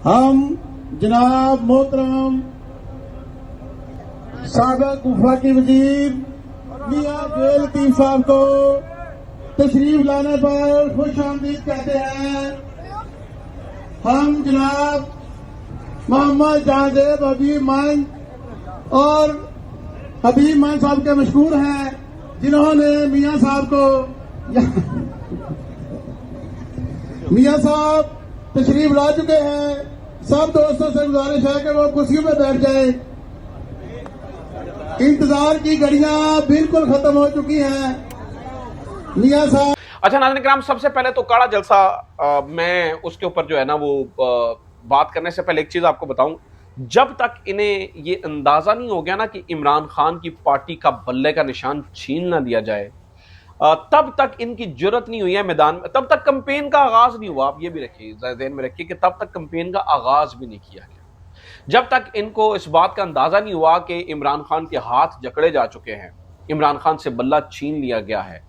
हम जनाब मोहतरम साबिक वफाकी वजीर मियां जेल लतीफ साहब को तशरीफ लाने पर खुश आमदीद कहते हैं। हम जनाब मोहम्मद जहांजेब हबीब मान और हबीब मान साहब के मशहूर हैं, जिन्होंने मियां साहब को मियां साहब तशरीफ ला चुके हैं। सब दोस्तों से गुजारिश है कि वो कुर्सियों पे बैठ जाए। इंतजार की घड़ियां बिल्कुल खत्म हो चुकी हैं। मियां साहब। अच्छा नाज़रीन किराम, सबसे पहले तो काड़ा जलसा मैं उसके ऊपर जो है ना वो बात करने से पहले एक चीज आपको बताऊं। जब तक इन्हें ये अंदाजा नहीं हो गया ना कि इमरान खान की पार्टी का बल्ले का निशान छीन ना दिया जाए, तब तक इनकी जुर्रत नहीं हुई है मैदान में, तब तक कैंपेन का आगाज नहीं हुआ। आप ये भी रखिए, ज़हन में रखिए कि तब तक कैंपेन का आगाज भी नहीं किया गया, जब तक इनको इस बात का अंदाजा नहीं हुआ कि इमरान खान के हाथ जकड़े जा चुके हैं, इमरान खान से बल्ला छीन लिया गया है।